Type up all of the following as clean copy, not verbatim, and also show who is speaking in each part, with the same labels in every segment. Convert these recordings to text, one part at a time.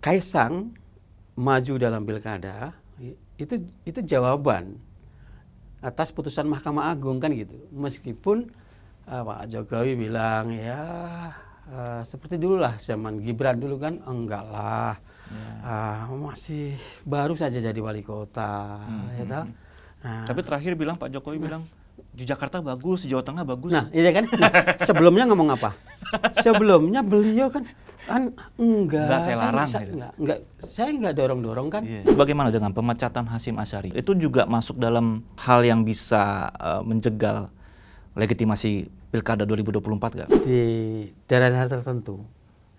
Speaker 1: Kaisang maju dalam pilkada itu jawaban atas putusan Mahkamah Agung kan gitu. Meskipun Pak Jokowi bilang ya seperti dulu lah zaman Gibran dulu kan enggak lah, masih baru saja jadi wali kota. Ya toh? Nah,
Speaker 2: Tapi terakhir bilang Pak Jokowi bilang di Jakarta bagus, di Jawa Tengah bagus.
Speaker 1: nah iya kan. Nah, sebelumnya ngomong apa? Sebelumnya beliau kan enggak,
Speaker 2: saya larang
Speaker 1: saya enggak dorong-dorong kan.
Speaker 2: Bagaimana dengan pemecatan Hasyim Asyari? Itu juga masuk dalam hal yang bisa menjegal legitimasi Pilkada 2024 nggak?
Speaker 1: Di daerah-daerah tertentu.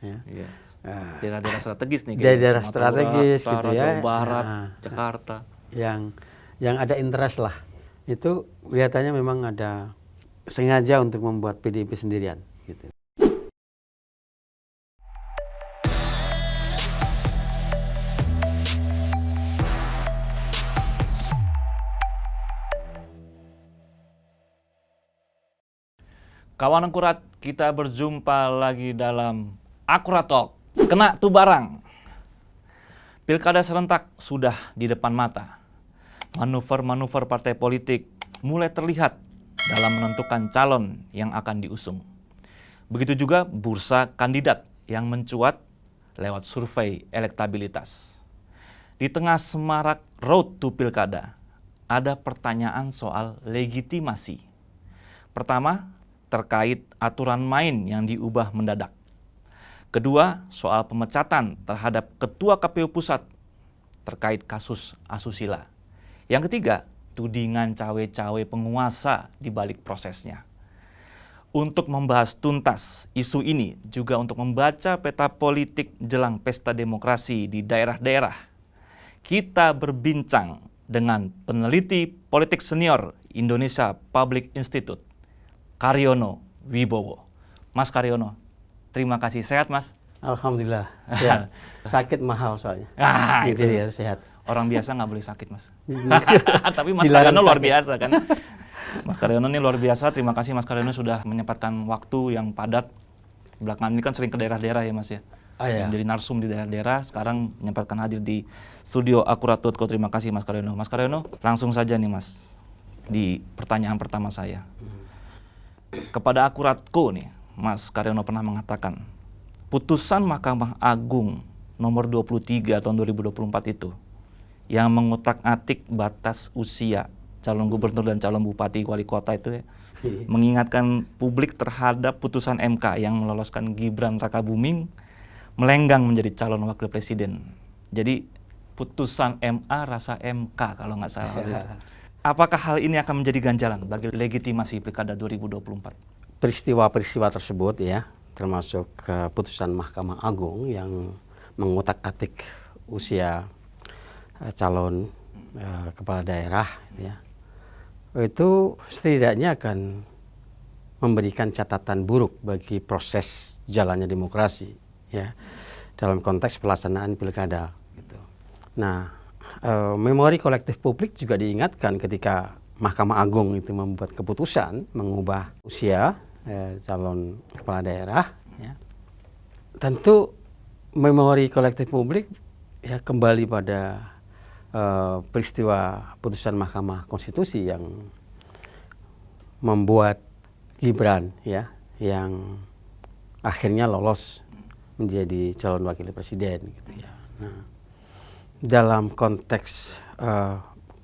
Speaker 1: Ya.
Speaker 2: Daerah-daerah strategis nih,
Speaker 1: daerah strategis gitu ya,
Speaker 2: Jawa Barat, Jakarta.
Speaker 1: Yang ada interest lah. Itu kelihatannya memang ada sengaja untuk membuat PDIP sendirian gitu.
Speaker 2: Kawan Akurat, kita berjumpa lagi dalam Akurat Talk. Kena tuh barang. Pilkada serentak sudah di depan mata. Manuver-manuver partai politik mulai terlihat dalam menentukan calon yang akan diusung. Begitu juga bursa kandidat yang mencuat lewat survei elektabilitas. Di tengah semarak road to pilkada, ada pertanyaan soal legitimasi. Pertama, terkait aturan main yang diubah mendadak. Kedua, soal pemecatan terhadap Ketua KPU Pusat terkait kasus asusila. Yang ketiga, tudingan cawe-cawe penguasa di balik prosesnya. Untuk membahas tuntas isu ini, juga untuk membaca peta politik jelang pesta demokrasi di daerah-daerah, kita berbincang dengan peneliti politik senior Indonesia Public Institute, Karyono Wibowo. Mas Karyono, terima kasih. Sehat, Mas?
Speaker 1: Alhamdulillah, sehat. Sakit mahal soalnya.
Speaker 2: Itu
Speaker 1: ya, sehat.
Speaker 2: Orang biasa nggak boleh sakit, Mas. Tapi Mas Karyono luar biasa kan. Mas Karyono ini luar biasa. Terima kasih Mas Karyono sudah menyempatkan waktu yang padat. Belakangan ini kan sering ke daerah-daerah ya, Mas ya. Menjadi narsum di daerah-daerah. Sekarang menyempatkan hadir di studio Akurat.co. Terima kasih Mas Karyono. Mas Karyono, langsung saja nih Mas. Di pertanyaan pertama saya. Kepada Akurat.co nih, Mas Karyono pernah mengatakan, putusan Mahkamah Agung nomor 23 tahun 2024 itu yang mengutak-atik batas usia calon gubernur dan calon bupati wali kota itu ya, mengingatkan publik terhadap putusan MK yang meloloskan Gibran Rakabuming melenggang menjadi calon wakil presiden. Jadi putusan MA rasa MK kalau nggak salah. Apakah hal ini akan menjadi ganjalan bagi legitimasi Pilkada 2024?
Speaker 1: Peristiwa-peristiwa tersebut ya, termasuk putusan Mahkamah Agung yang mengutak-atik usia calon kepala daerah ya, itu setidaknya akan memberikan catatan buruk bagi proses jalannya demokrasi ya, dalam konteks pelaksanaan pilkada gitu. Nah, memori kolektif publik juga diingatkan ketika Mahkamah Agung itu membuat keputusan mengubah usia calon kepala daerah ya. Tentu memori kolektif publik ya kembali pada peristiwa putusan Mahkamah Konstitusi yang membuat Gibran ya, yang akhirnya lolos menjadi calon wakil presiden gitu ya. Nah, dalam konteks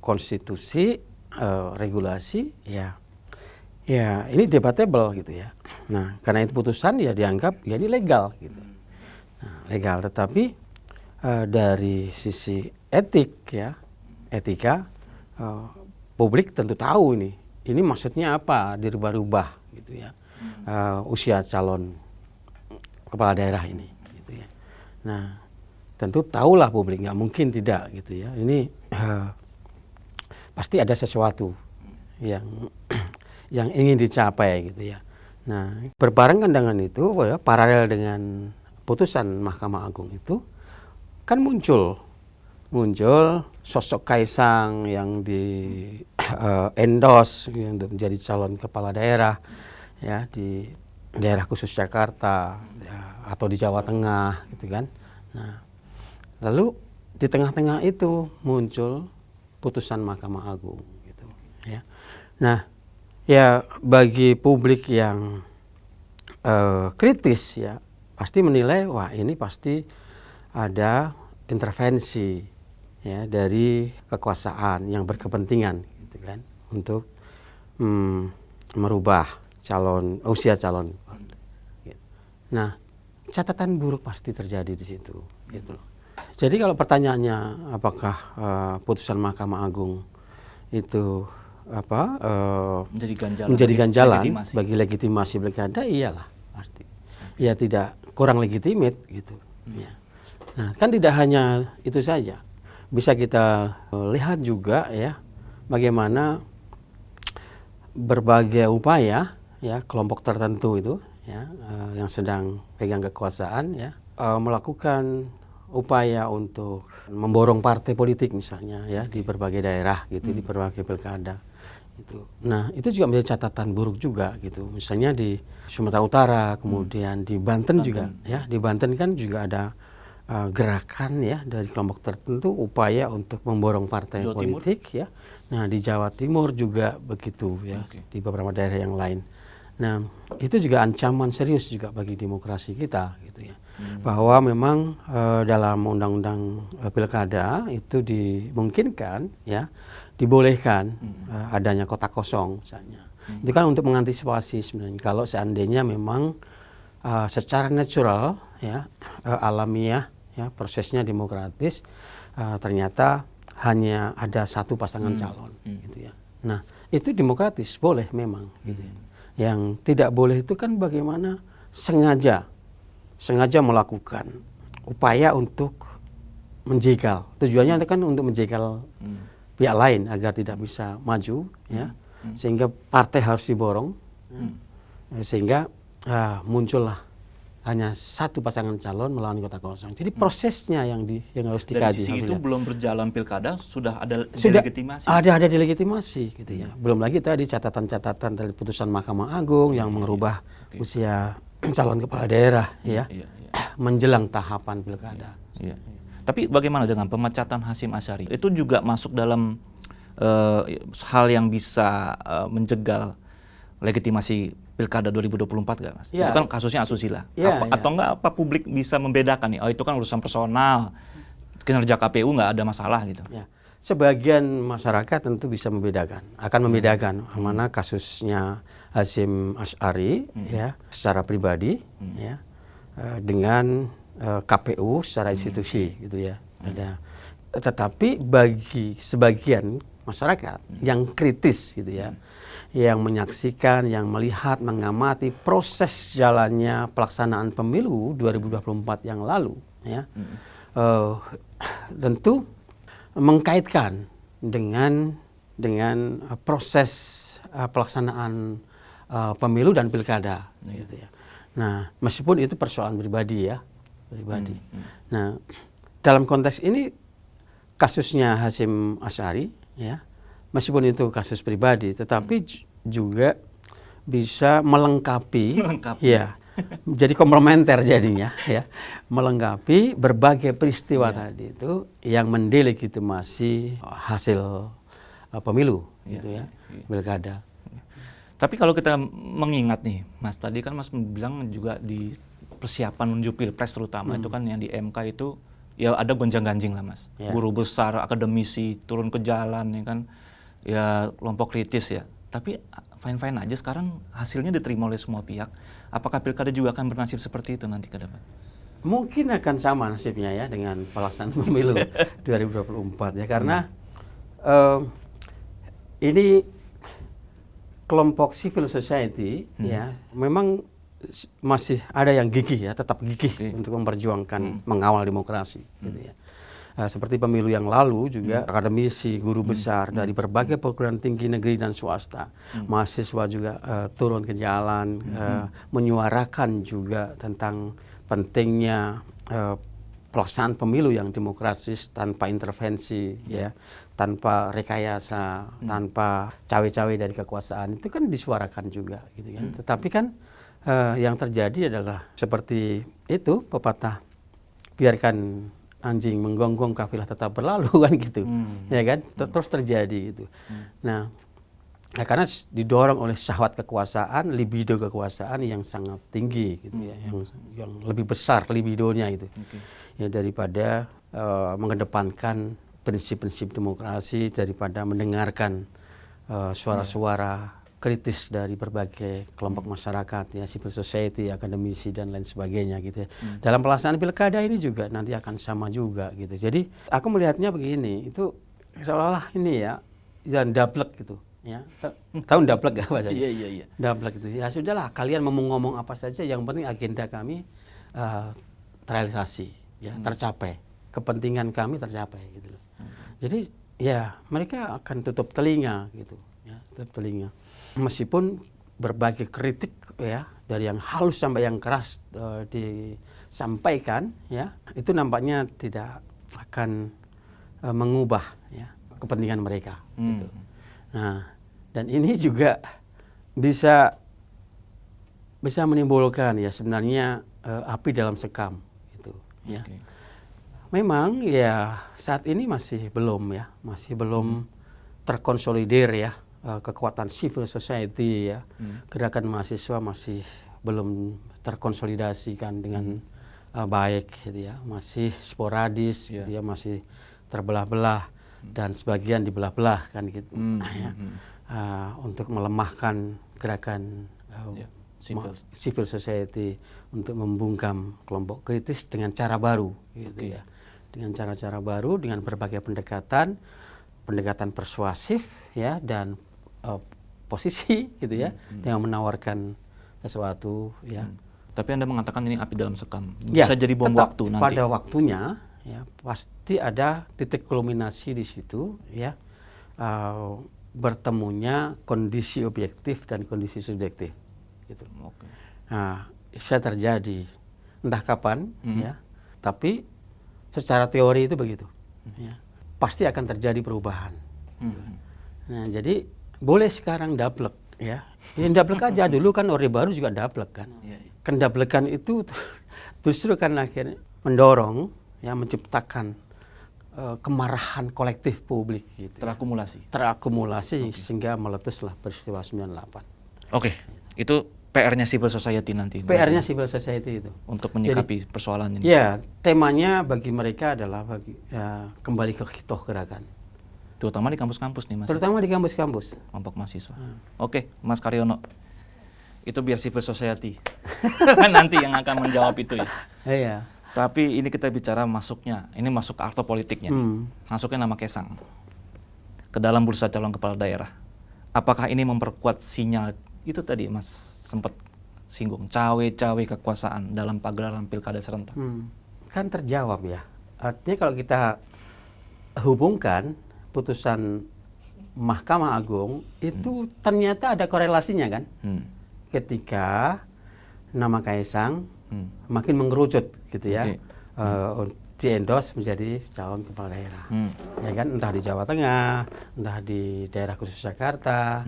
Speaker 1: konstitusi, regulasi ya ini debatable gitu ya. Nah, karena itu putusan ya dianggap ya ini legal gitu. Nah, legal, tetapi dari sisi etika publik tentu tahu ini maksudnya apa dirubah-rubah gitu ya, usia calon kepala daerah ini gitu ya. Nah, tentu tahulah publik, nggak mungkin tidak gitu ya. Ini pasti ada sesuatu yang ingin dicapai gitu ya. Nah, berbarengan dengan itu ya, paralel dengan putusan Mahkamah Agung itu kan muncul sosok Kaisang yang di endorse untuk menjadi calon kepala daerah ya di daerah khusus Jakarta ya, atau di Jawa Tengah gitu kan. Nah, Lalu di tengah-tengah itu muncul putusan Mahkamah Agung gitu ya. Nah, ya bagi publik yang kritis ya pasti menilai wah ini pasti ada intervensi ya dari kekuasaan yang berkepentingan gitu kan untuk merubah usia calon. Nah, catatan buruk pasti terjadi di situ gitu. Jadi kalau pertanyaannya apakah putusan Mahkamah Agung itu menjadi ganjalan bagi legitimasi pilkada, iyalah pasti. Ya tidak kurang legitimate gitu. Ya. Nah, kan tidak hanya itu saja. Bisa kita lihat juga ya bagaimana berbagai upaya ya kelompok tertentu itu ya yang sedang pegang kekuasaan ya melakukan upaya untuk memborong partai politik misalnya ya di berbagai daerah gitu, di berbagai pilkada itu. Nah, itu juga menjadi catatan buruk juga gitu. Misalnya di Sumatera Utara, kemudian di Banten juga ya. Di Banten kan juga ada gerakan ya dari kelompok tertentu upaya untuk memborong partai politik ya. Nah, di Jawa Timur juga begitu ya, di beberapa daerah yang lain. Nah, itu juga ancaman serius juga bagi demokrasi kita gitu ya. Bahwa memang dalam undang-undang pilkada itu dimungkinkan ya dibolehkan adanya kotak kosong misalnya. Itu kan untuk mengantisipasi sebenarnya kalau seandainya memang secara natural ya alamiah ya prosesnya demokratis ternyata hanya ada satu pasangan calon gitu ya. Nah, itu demokratis boleh memang gitu ya. Yang tidak boleh itu kan bagaimana sengaja melakukan upaya untuk menjegal. Tujuannya kan untuk menjegal pihak lain agar tidak bisa maju ya. Sehingga partai harus diborong. Sehingga muncullah hanya satu pasangan calon melawan kotak kosong. Jadi prosesnya yang harus dikaji.
Speaker 2: Dari sisi itu belum berjalan pilkada sudah ada
Speaker 1: delegitimasi. Ada delegitimasi gitu ya. Belum lagi tadi catatan-catatan dari putusan Mahkamah Agung yang merubah usia calon kepala daerah ya. Menjelang tahapan pilkada.
Speaker 2: Tapi bagaimana dengan pemecatan Hasyim Asy'ari? Itu juga masuk dalam hal yang bisa menjegal legitimasi pilkada 2024 nggak, Mas? Itu kan kasusnya asusila. Atau enggak apa publik bisa membedakan nih? Oh, itu kan urusan personal, kinerja KPU nggak ada masalah gitu.
Speaker 1: Ya. Sebagian masyarakat tentu bisa akan membedakan mana kasusnya Hasyim Asy'ari ya secara pribadi ya dengan KPU secara institusi gitu ya. Tetapi bagi sebagian masyarakat yang kritis gitu ya, yang menyaksikan, yang melihat, mengamati proses jalannya pelaksanaan pemilu 2024 yang lalu ya, tentu mengkaitkan dengan proses pelaksanaan pemilu dan pilkada gitu ya. Nah, meskipun itu persoalan pribadi ya, Nah, dalam konteks ini kasusnya Hasyim Asy'ari ya, meskipun itu kasus pribadi, tetapi juga bisa melengkapi. Ya, jadi komplementer jadinya ya, melengkapi berbagai peristiwa tadi itu yang mendelegitimasi hasil pemilu gitu ya, pilkada.
Speaker 2: Tapi kalau kita mengingat nih, Mas, tadi kan Mas bilang juga di persiapan menuju Pilpres terutama itu kan yang di MK itu ya ada gonjang-ganjing lah, Mas. Guru besar, akademisi turun ke jalan ya kan, ya kelompok kritis ya. Tapi fine-fine aja sekarang hasilnya diterima oleh semua pihak. Apakah pilkada juga akan bernasib seperti itu nanti ke depan?
Speaker 1: Mungkin akan sama nasibnya ya dengan pelaksanaan pemilu 2024 ya, karena ini kelompok civil society ya memang masih ada yang gigih ya, tetap gigih untuk memperjuangkan mengawal demokrasi gitu ya. Seperti pemilu yang lalu juga akademisi, guru besar dari berbagai perguruan tinggi negeri dan swasta, mahasiswa juga turun ke jalan, menyuarakan juga tentang pentingnya pelaksanaan pemilu yang demokratis tanpa intervensi ya, tanpa rekayasa, tanpa cawe-cawe dari kekuasaan, itu kan disuarakan juga gitu kan. Tetapi kan yang terjadi adalah seperti itu, pepatah biarkan anjing menggonggong kafilah tetap berlalu kan gitu, ya kan, terus terjadi gitu. Nah, karena didorong oleh syahwat kekuasaan, libido kekuasaan yang sangat tinggi gitu ya, yang lebih besar libidonya itu, ya daripada mengedepankan prinsip-prinsip demokrasi, daripada mendengarkan suara-suara kritis dari berbagai kelompok masyarakat, ya, civil society, akademisi dan lain sebagainya gitu ya. Dalam pelaksanaan pilkada ini juga nanti akan sama juga gitu. Jadi aku melihatnya begini, itu seolah-olah ini ya, jangan dablek gitu. Ya, tahu dablek gak bahasanya?
Speaker 2: Iya.
Speaker 1: Dablek itu. Ya sudahlah, kalian mau ngomong apa saja, yang penting agenda kami terrealisasi, ya, tercapai. Kepentingan kami tercapai gitu loh. Jadi ya mereka akan tutup telinga gitu, ya, tutup telinga. Meskipun berbagai kritik ya, dari yang halus sampai yang keras disampaikan, ya, itu nampaknya tidak akan mengubah ya kepentingan mereka gitu. Nah, dan ini juga bisa menimbulkan ya sebenarnya api dalam sekam gitu ya. Memang ya saat ini masih belum terkonsolidir ya kekuatan civil society ya. Gerakan mahasiswa masih belum terkonsolidasikan dengan baik gitu ya. Masih sporadis gitu ya, masih terbelah-belah dan sebagian dibelah-belah kan gitu. Ya. Untuk melemahkan gerakan civil society, untuk membungkam kelompok kritis dengan cara baru gitu ya. Dengan cara-cara baru, dengan berbagai pendekatan persuasif ya, dan posisi gitu ya, dengan menawarkan sesuatu ya.
Speaker 2: Tapi Anda mengatakan ini api dalam sekam, bisa jadi bom waktu nanti.
Speaker 1: Pada waktunya ya pasti ada titik kulminasi di situ ya, bertemunya kondisi objektif dan kondisi subjektif gitu. Nah, bisa terjadi entah kapan ya, tapi secara teori itu begitu ya, pasti akan terjadi perubahan. Nah, jadi boleh sekarang dablek ya. Ini dablek aja, dulu kan Orde Baru juga dablek kan. Kendablekan itu justru kan akhirnya mendorong ya, menciptakan kemarahan kolektif publik gitu. Terakumulasi sehingga meletuslah peristiwa 98.
Speaker 2: Oke. Itu PR-nya civil society nanti.
Speaker 1: PR-nya civil society itu
Speaker 2: untuk menyikapi persoalan ini.
Speaker 1: Ya, temanya bagi mereka adalah kembali ke hitoh gerakan.
Speaker 2: Terutama di kampus-kampus nih, Mas.
Speaker 1: Terutama di kampus-kampus.
Speaker 2: Kelompok mahasiswa. Oke, Mas Karyono. Itu biar civil society. Nanti yang akan menjawab itu ya.
Speaker 1: Iya.
Speaker 2: Tapi ini kita bicara masuknya. Ini masuk ke aktor politiknya. Masuknya nama Kaesang ke dalam bursa calon kepala daerah. Apakah ini memperkuat sinyal itu tadi Mas sempat singgung, cawe-cawe kekuasaan dalam pagelaran pilkada serentak?
Speaker 1: Kan terjawab ya. Artinya kalau kita hubungkan putusan Mahkamah Agung itu ternyata ada korelasinya kan. Ketika nama Kaesang makin mengerucut gitu ya, di-endorse menjadi calon kepala daerah. Ya kan, entah di Jawa Tengah, entah di daerah khusus Jakarta,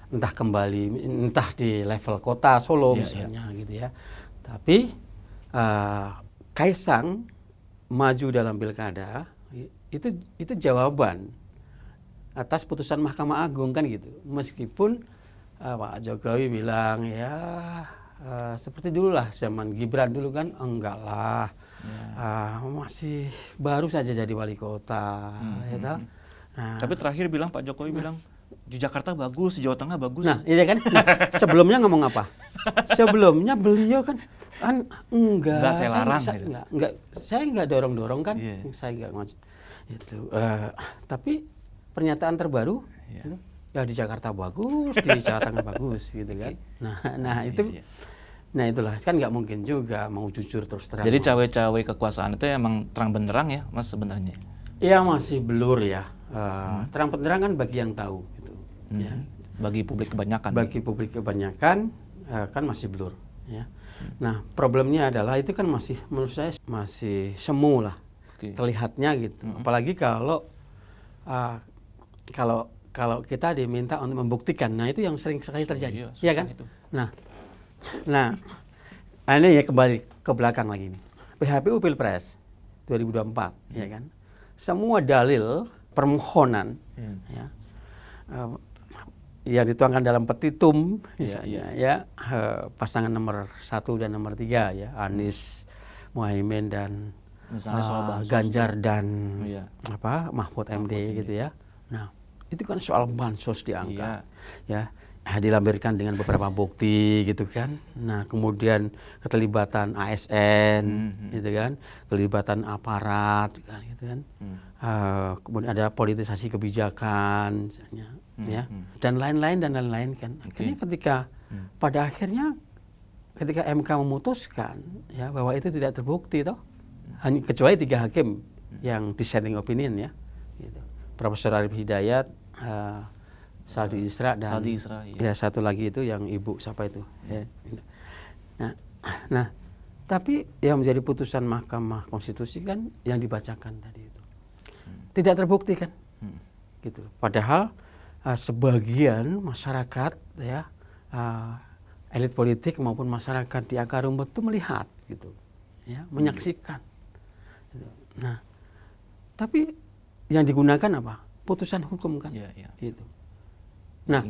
Speaker 1: entah di level kota Solo misalnya gitu ya. Tapi Kaesang maju dalam pilkada itu jawaban atas putusan Mahkamah Agung kan gitu. Meskipun Pak Jokowi bilang ya seperti dulu lah, zaman Gibran dulu kan enggak lah, masih baru saja jadi wali kota. Ya,
Speaker 2: tapi terakhir bilang Pak Jokowi bilang di Jakarta bagus, di Jawa Tengah bagus.
Speaker 1: Nah, iya kan? Sebelumnya ngomong apa? Sebelumnya beliau kan enggak
Speaker 2: saya larang.
Speaker 1: Saya enggak dorong-dorong kan. Saya enggak itu. Tapi pernyataan terbaru ya di Jakarta bagus, di Jawa Tengah bagus gitu kan. Nah itulah kan nggak mungkin juga mau jujur terus terang.
Speaker 2: Jadi cawe-cawe kekuasaan itu emang terang benderang ya Mas sebenarnya?
Speaker 1: Iya masih blur ya. Terang benderang kan bagi yang tahu gitu. Ya.
Speaker 2: Bagi publik kebanyakan.
Speaker 1: Bagi publik kebanyakan kan masih blur ya. Nah problemnya adalah itu kan masih menurut saya masih semu lah terlihatnya gitu. Apalagi kalau kita diminta untuk membuktikan, nah itu yang sering sekali terjadi, ya kan? Itu. Nah, ini ya kembali ke belakang lagi nih. PHPU Pilpres 2024, ya kan? Semua dalil permohonan ya, yang dituangkan dalam petitum misalnya ya, pasangan nomor 1 dan nomor 3 ya, Anies, Muhaimin dan
Speaker 2: Misalnya soal bansos
Speaker 1: Ganjar
Speaker 2: tuh.
Speaker 1: dan Mahfud MD gitu ya. Nah, itu kan soal bansos diangkat ya, dilampirkan dengan beberapa bukti gitu kan. Nah, kemudian keterlibatan ASN gitu kan, keterlibatan aparat kan, gitu kan. Kemudian ada politisasi kebijakan misalnya ya, dan lain-lain kan. Akhirnya ketika pada akhirnya ketika MK memutuskan ya bahwa itu tidak terbukti toh, hanya kecuali 3 hakim yang dissenting opinion ya, gitu. Profesor Arif Hidayat, Saldi Isra dan ya satu lagi itu yang ibu siapa itu ya. Nah, tapi yang menjadi putusan Mahkamah Konstitusi kan yang dibacakan tadi itu tidak terbukti kan, gitu. Padahal sebagian masyarakat ya, elit politik maupun masyarakat di akar rumput itu melihat gitu ya, menyaksikan gitu. Nah, tapi yang digunakan apa? Putusan hukum kan, gitu. Nah,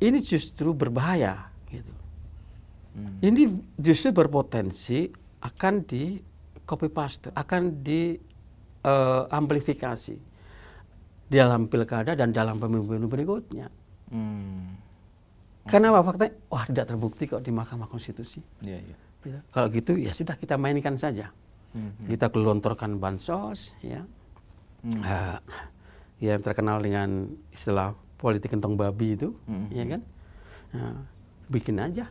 Speaker 1: ini justru berbahaya gitu. Ini justru berpotensi akan di copy paste, akan di amplifikasi dalam pilkada dan dalam pemilu berikutnya. Karena apa faktanya? Wah, tidak terbukti kok di Mahkamah Konstitusi. Gitu. Kalau gitu ya sudah, kita mainkan saja. Kita gelontorkan bansos ya, yang terkenal dengan istilah politik kentong babi itu, ya kan? Bikin aja,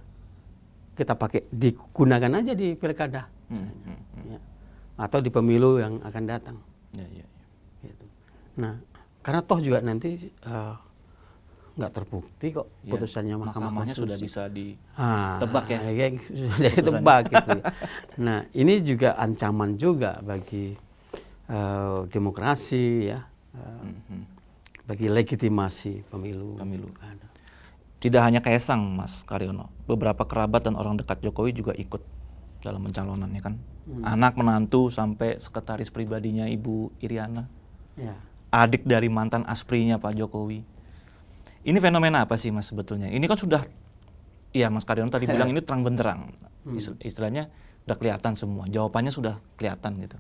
Speaker 1: kita pakai, digunakan aja di pilkada, ya. Atau di pemilu yang akan datang. Gitu. Nah, karena toh juga nanti nggak terbukti kok putusannya
Speaker 2: Mahkamahnya
Speaker 1: Konstitusi.
Speaker 2: sudah bisa ditebak ya.
Speaker 1: Sudah ditebak gitu. Nah, ini juga ancaman juga bagi demokrasi ya, bagi legitimasi pemilu.
Speaker 2: Tidak hanya Kaisang, Mas Karyono, beberapa kerabat dan orang dekat Jokowi juga ikut dalam pencalonannya kan. Anak, menantu, sampai sekretaris pribadinya Ibu Iriana, adik dari mantan asprinya Pak Jokowi. Ini fenomena apa sih Mas sebetulnya? Ini kan sudah, ya Mas Karyono tadi bilang ini terang benderang, istilahnya udah kelihatan semua, jawabannya sudah kelihatan gitu.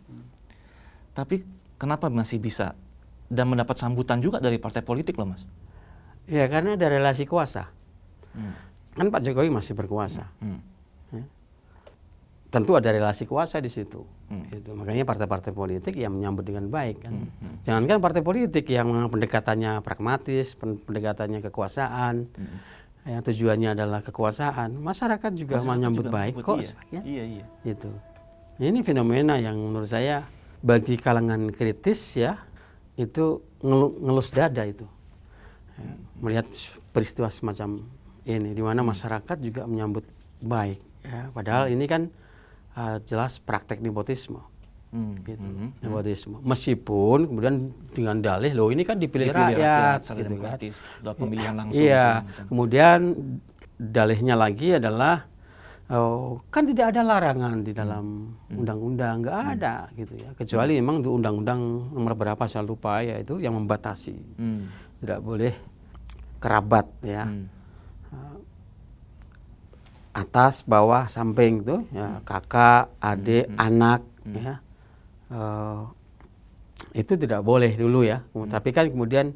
Speaker 2: Tapi kenapa masih bisa dan mendapat sambutan juga dari partai politik loh Mas?
Speaker 1: Ya karena ada relasi kuasa. Kan Pak Jokowi masih berkuasa. Ya. Tentu ada relasi kuasa di situ. Gitu. Makanya partai-partai politik yang menyambut dengan baik kan. Jangankan partai politik yang pendekatannya pragmatis, pendekatannya kekuasaan, yang tujuannya adalah kekuasaan, masyarakat juga menyambut baik kok.
Speaker 2: Iya.
Speaker 1: Gitu. Ini fenomena yang menurut saya bagi kalangan kritis ya, itu ngelus dada itu. Melihat peristiwa semacam ini, di mana masyarakat juga menyambut baik ya. Padahal ini kan jelas praktek nepotisme, gitu. Nepotisme. Meskipun kemudian dengan dalih, loh ini kan dipilih rakyat gitu kan.
Speaker 2: Pemilihan langsung.
Speaker 1: Iya. Kemudian dalihnya lagi adalah kan tidak ada larangan di dalam undang-undang, nggak ada gitu ya. Kecuali memang di undang-undang nomor berapa saya lupa ya, itu yang membatasi. Tidak boleh kerabat ya. Atas, bawah, samping tuh ya, kakak, adik, anak ya, itu tidak boleh dulu ya. Tapi kan kemudian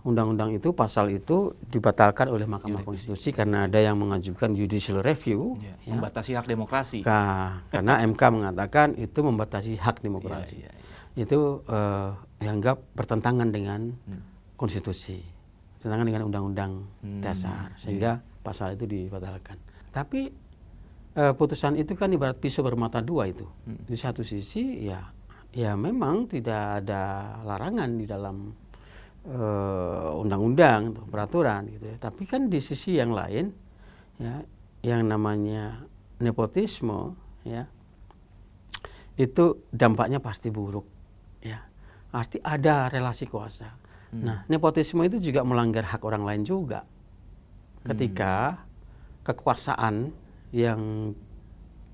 Speaker 1: undang-undang itu, pasal itu dibatalkan oleh Mahkamah Konstitusi karena ada yang mengajukan judicial review, ya.
Speaker 2: Membatasi hak demokrasi.
Speaker 1: Karena MK mengatakan itu membatasi hak demokrasi. Itu dianggap bertentangan dengan konstitusi, bertentangan dengan undang-undang dasar, sehingga pasal itu dibatalkan. Tapi putusan itu kan ibarat pisau bermata dua itu. Di satu sisi ya memang tidak ada larangan di dalam undang-undang, peraturan gitu ya. Tapi kan di sisi yang lain ya, yang namanya nepotisme ya, itu dampaknya pasti buruk ya. Pasti ada relasi kuasa. Nah, nepotisme itu juga melanggar hak orang lain juga. Ketika kekuasaan yang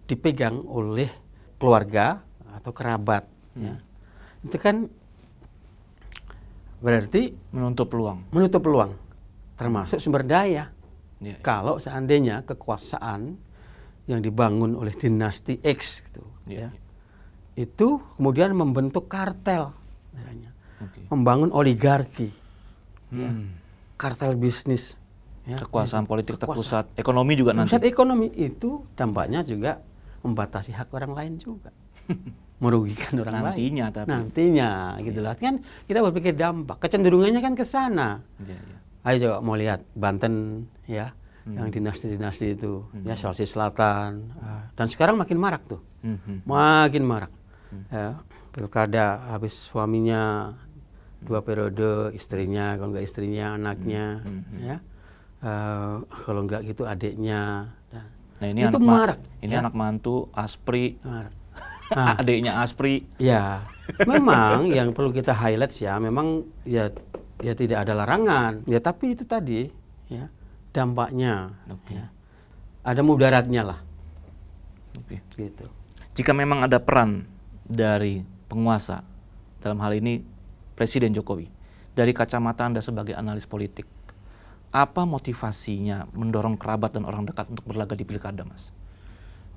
Speaker 1: dipegang oleh keluarga atau kerabat ya, itu kan berarti
Speaker 2: Menutup peluang.
Speaker 1: termasuk sumber daya.
Speaker 2: Ya.
Speaker 1: Kalau seandainya kekuasaan yang dibangun oleh dinasti X gitu,
Speaker 2: Ya.
Speaker 1: ya, itu kemudian membentuk kartel, misalnya,
Speaker 2: Oke.
Speaker 1: membangun oligarki, ya,
Speaker 2: Hmm.
Speaker 1: kartel bisnis, ya,
Speaker 2: Kekuasaan politik
Speaker 1: kekuasaan.
Speaker 2: terpusat, ekonomi juga nanti.
Speaker 1: Pusat ekonomi itu dampaknya juga membatasi hak orang lain juga, merugikan orang
Speaker 2: Nantinya,
Speaker 1: lain.
Speaker 2: tapi.
Speaker 1: Nantinya, gitu lah. Kan kita berpikir dampak, kecenderungannya kan ke sana.
Speaker 2: Ya, ya.
Speaker 1: Ayo coba mau lihat Banten, ya, yang dinasti-dinasti itu, ya, Sulawesi Selatan, dan sekarang makin marak tuh, makin marak. Ya, pilkada habis suaminya 2 periode, istrinya, kalau nggak istrinya anaknya, ya, kalau nggak gitu adiknya.
Speaker 2: Nah, ini
Speaker 1: itu
Speaker 2: anak
Speaker 1: marak.
Speaker 2: Ini
Speaker 1: ya.
Speaker 2: anak mantu Aspri,
Speaker 1: Marak. Nah,
Speaker 2: adiknya Aspri.
Speaker 1: ya, memang yang perlu kita highlight ya, memang ya tidak ada larangan. Ya, tapi itu tadi, ya, dampaknya,
Speaker 2: Oke.
Speaker 1: ya, ada mudaratnya lah,
Speaker 2: Oke.
Speaker 1: gitu.
Speaker 2: Jika memang ada peran dari penguasa, dalam hal ini Presiden Jokowi, dari kacamata Anda sebagai analis politik, apa motivasinya mendorong kerabat dan orang dekat untuk berlaga di pilkada, Mas?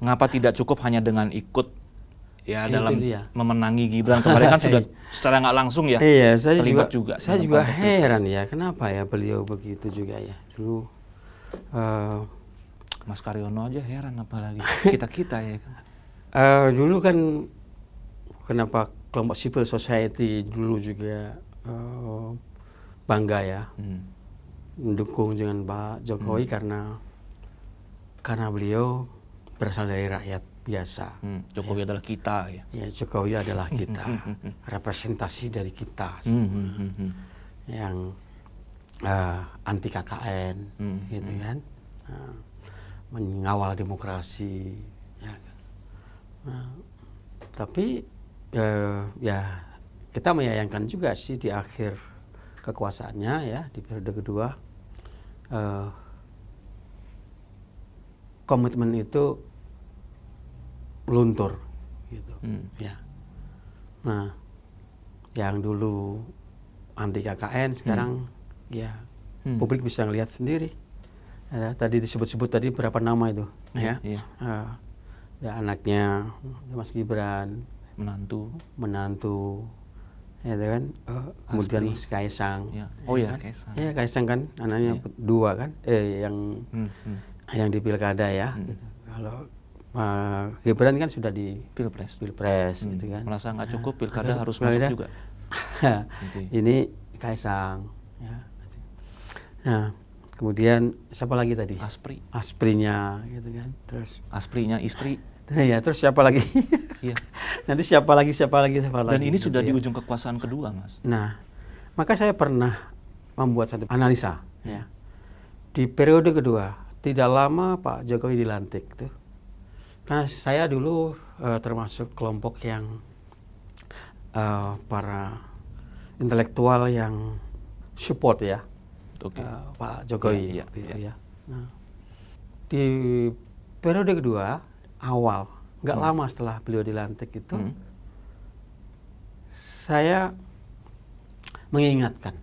Speaker 2: Mengapa tidak cukup hanya dengan ikut ya
Speaker 1: Itu
Speaker 2: dalam
Speaker 1: dia.
Speaker 2: memerangi Gibran kemarin kan sudah secara nggak langsung ya
Speaker 1: Iya, saya
Speaker 2: terlibat
Speaker 1: juga
Speaker 2: dalam
Speaker 1: juga
Speaker 2: konteks
Speaker 1: heran ya, kenapa ya beliau begitu juga ya. Dulu
Speaker 2: Mas Karyono aja heran apalagi kita ya kan.
Speaker 1: dulu kan kenapa kelompok civil society dulu juga bangga ya mendukung dengan Pak Jokowi karena beliau berasal dari rakyat biasa.
Speaker 2: Jokowi adalah kita ya.
Speaker 1: Ya, Jokowi adalah kita, representasi dari kita yang anti KKN, gitu kan, mengawal demokrasi. Ya. Tapi ya kita menyayangkan juga sih di akhir kekuasaannya ya di periode kedua komitmen itu luntur, gitu. Ya. Nah, yang dulu anti KKN sekarang ya publik bisa ngelihat sendiri. Ya, tadi disebut-sebut tadi berapa nama itu, ya.
Speaker 2: Iya.
Speaker 1: Ya, anaknya Mas Gibran, menantu, ya kan. Kemudian Mas Kaisang.
Speaker 2: Ya. Oh ya,
Speaker 1: kan?
Speaker 2: Kaisang.
Speaker 1: Ya, Kaisang kan anaknya 2 kan, yang di pilkada ya. Gitu. Kalau Gibran kan sudah di
Speaker 2: Pilpres,
Speaker 1: gitu kan.
Speaker 2: Merasa nggak cukup pilkada harus masuk juga.
Speaker 1: Okay. Ini Kaisang. Ya. Nah, kemudian siapa lagi tadi? Asprinya, gitu kan. Terus
Speaker 2: Asprinya istri.
Speaker 1: Ya, terus siapa lagi?
Speaker 2: Iya.
Speaker 1: Nanti siapa lagi?
Speaker 2: Dan ini
Speaker 1: gitu
Speaker 2: sudah
Speaker 1: ya.
Speaker 2: di ujung kekuasaan kedua, Mas.
Speaker 1: Nah, maka saya pernah membuat satu analisa, ya. Di periode kedua, tidak lama Pak Jokowi dilantik tuh. Nah, saya dulu termasuk kelompok yang para intelektual yang support ya, Pak Jokowi. Ya. Nah, di periode kedua awal, nggak lama setelah beliau dilantik itu, saya mengingatkan,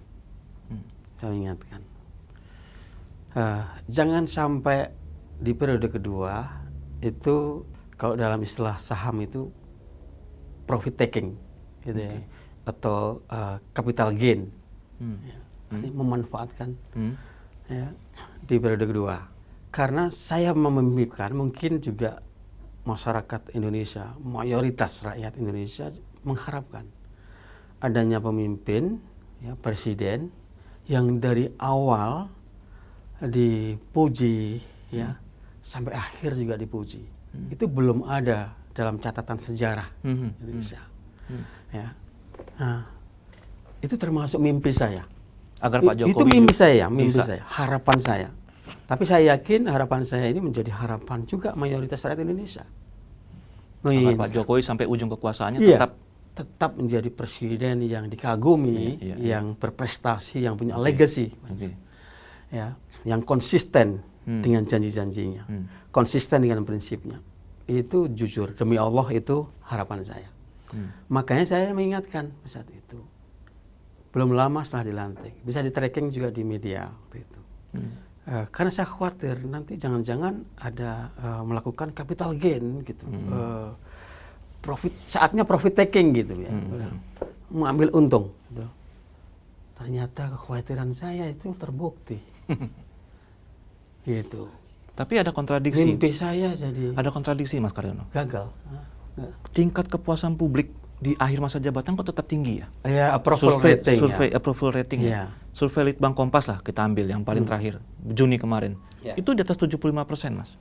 Speaker 1: jangan sampai di periode kedua itu kalau dalam istilah saham itu profit taking, gitu ya, atau capital gain, memanfaatkan ya, di periode kedua. Karena saya memimpikan, mungkin juga masyarakat Indonesia, mayoritas rakyat Indonesia mengharapkan adanya pemimpin, ya, presiden yang dari awal dipuji, ya, sampai akhir juga dipuji. Itu belum ada dalam catatan sejarah Indonesia. Ya. Nah, itu termasuk mimpi saya.
Speaker 2: Agar Pak Jokowi
Speaker 1: itu mimpi saya, harapan saya. Tapi saya yakin harapan saya ini menjadi harapan juga mayoritas rakyat Indonesia.
Speaker 2: Agar Pak Jokowi sampai ujung kekuasaannya
Speaker 1: tetap menjadi presiden yang dikagumi, yang berprestasi, yang punya legacy, ya, yang konsisten dengan janji-janjinya, konsisten dengan prinsipnya. Itu jujur, demi Allah itu harapan saya. Makanya saya mengingatkan saat itu. Belum lama setelah dilantik, bisa di-tracking juga di media waktu itu. Karena saya khawatir nanti jangan-jangan ada melakukan capital gain gitu, saatnya profit taking gitu ya, mengambil untung. Gitu. Ternyata kekhawatiran saya itu terbukti, gitu.
Speaker 2: Tapi ada kontradiksi.
Speaker 1: Mimpi saya jadi
Speaker 2: Ada kontradiksi, Mas Karyono.
Speaker 1: gagal.
Speaker 2: Tingkat kepuasan publik di akhir masa jabatan kok tetap tinggi ya?
Speaker 1: Ya, approval rating.
Speaker 2: Survei approval rating ya.
Speaker 1: Iya.
Speaker 2: Survei Litbang Kompas lah kita ambil yang paling terakhir Juni kemarin.
Speaker 1: Ya.
Speaker 2: Itu di atas 75%, Mas.